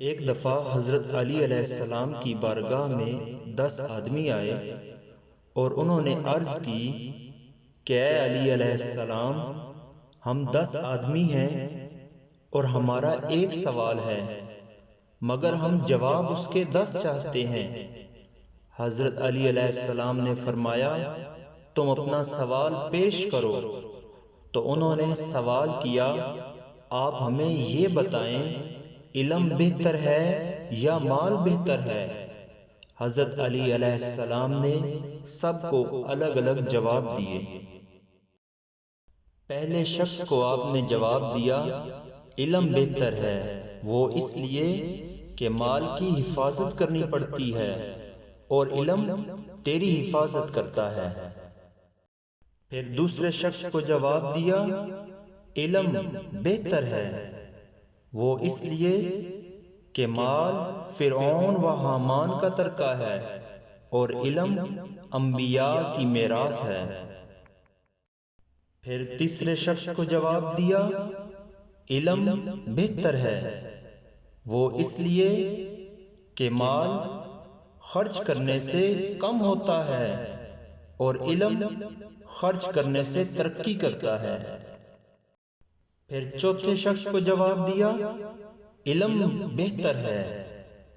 ایک دفعہ حضرت علی علیہ السلام کی بارگاہ میں 10 آدمی آئے اور انہوں نے عرض کی کہ اے علی علیہ السلام، ہم 10 آدمی ہیں اور ہمارا ایک سوال ہے، مگر ہم جواب اس کے 10 چاہتے ہیں۔ حضرت علی علیہ السلام نے فرمایا، تم اپنا سوال پیش کرو۔ تو انہوں نے سوال کیا، آپ ہمیں یہ بتائیں، علم بہتر ہے یا مال بہتر ہے؟ حضرت علی علیہ السلام نے سب کو الگ الگ جواب دیے۔ پہلے شخص کو آپ نے جواب دیا، علم بہتر ہے، وہ اس لیے کہ مال کی حفاظت کرنی پڑتی ہے اور علم تیری حفاظت کرتا ہے۔ پھر دوسرے شخص کو جواب دیا، علم بہتر ہے، وہ اس لیے کہ مال فرعون و حامان کا ترکہ ہے اور علم انبیاء کی میراث ہے۔ پھر تیسرے شخص کو جواب دیا، علم بہتر ہے، وہ اس لیے کہ مال خرچ کرنے سے کم ہوتا ہے اور علم خرچ کرنے سے ترقی کرتا ہے۔ پھر چوتھے شخص کو جواب دیا، علم بہتر ہے،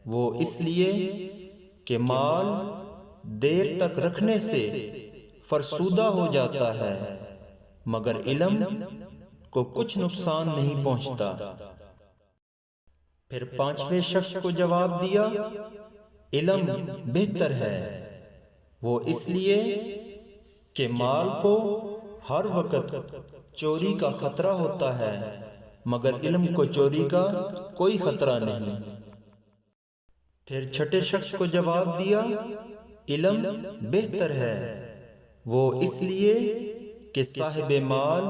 وہ اس لیے کہ مال دیر تک رکھنے سے فرسودہ ہو جاتا ہے مگر علم کو کچھ نقصان نہیں پہنچتا۔ پھر پانچویں شخص کو جواب دیا، علم بہتر ہے، وہ اس لیے کہ مال کو ہر وقت چوری کا خطرہ ہوتا ہے مگر علم کو چوری کا کوئی خطرہ نہیں۔ پھر چھٹے شخص کو جواب دیا، علم بہتر ہے، وہ اس لیے کہ صاحب مال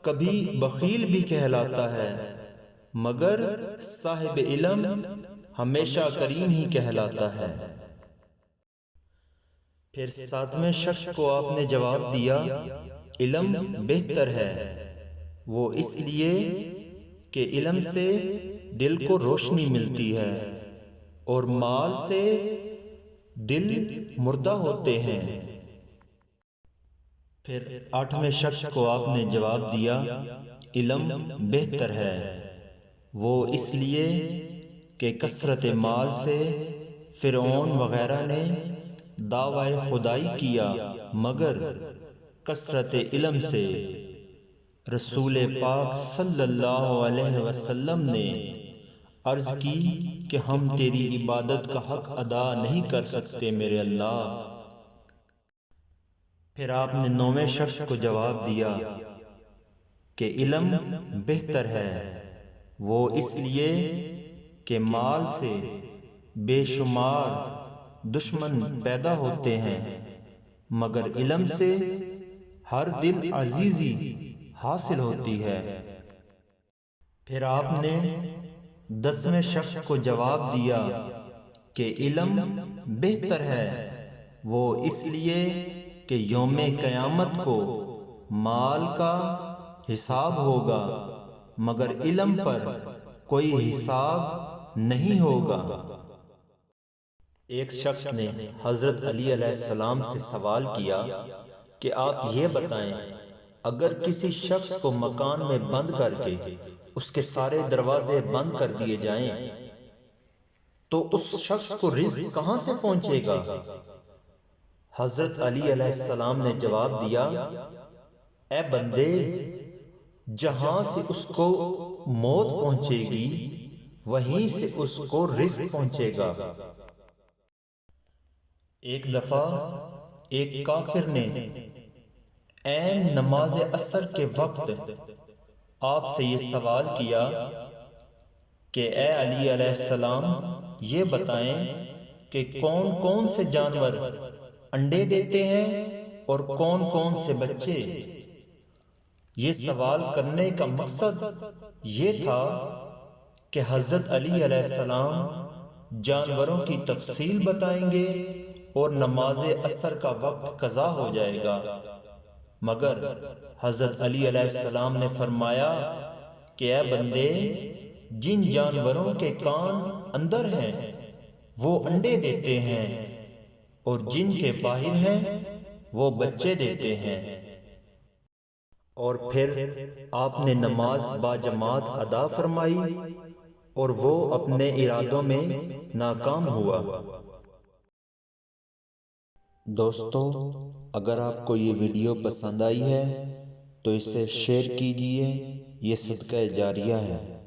کبھی بخیل بھی کہلاتا ہے مگر صاحب علم ہمیشہ کریم ہی کہلاتا ہے۔ پھر ساتویں شخص کو آپ نے جواب دیا، علم بہتر ہے، وہ اس لیے کہ علم سے دل کو روشنی ملتی ہے اور مال سے دل مردہ ہوتے ہیں۔ پھر آٹھویں شخص کو آپ نے جواب دیا، علم بہتر ہے، وہ اس لیے کہ کثرت مال سے فرعون وغیرہ نے دعوی خدائی کیا مگر کثرت علم سے رسول پاک صلی اللہ علیہ وسلم نے عرض کی کہ ہم تیری عبادت کا حق ادا نہیں کر سکتے میرے اللہ۔ پھر آپ نے نویں شخص کو جواب دیا کہ علم بہتر ہے، وہ اس لیے کہ مال سے بے شمار دشمن پیدا ہوتے ہیں مگر علم سے ہر دل عزیزی حاصل ہوتی ہے۔ پھر آپ نے 10ویں شخص کو جواب دیا کہ علم بہتر ہے، وہ اس لیے کہ یوم قیامت کو مال کا حساب ہوگا مگر علم پر کوئی حساب نہیں ہوگا۔ ایک شخص نے حضرت علی علیہ السلام سے سوال کیا کہ آپ یہ بتائیں، اگر کسی شخص کو مکان میں بند کر کے اس کے سارے دروازے بند کر دیے جائیں تو اس شخص کو رزق کہاں سے پہنچے گا؟ حضرت علی علیہ السلام نے جواب دیا، اے بندے، جہاں سے اس کو موت پہنچے گی وہیں سے اس کو رزق پہنچے گا۔ ایک دفعہ ایک کافر نے عین نماز عصر کے وقت آپ سے یہ سوال کیا کہ اے علی علیہ السلام، یہ بتائیں کہ کون کون سے جانور انڈے دیتے ہیں اور کون کون سے بچے؟ یہ سوال کرنے کا مقصد یہ تھا کہ حضرت علی علیہ السلام جانوروں کی تفصیل بتائیں گے اور نماز عصر کا وقت قضا ہو جائے گا، مگر حضرت علی علیہ السلام نے فرمایا کہ اے بندے، جن جانوروں کے کان اندر ہیں وہ انڈے دیتے ہیں، اور جن کے باہر ہیں وہ بچے دیتے ہیں۔ اور پھر آپ نے نماز باجماعت ادا فرمائی اور وہ اپنے ارادوں میں ناکام ہوا۔ دوستو، اگر آپ کو یہ ویڈیو پسند آئی ہے تو اسے شیئر کیجیے، یہ صدقہ جاریہ ہے۔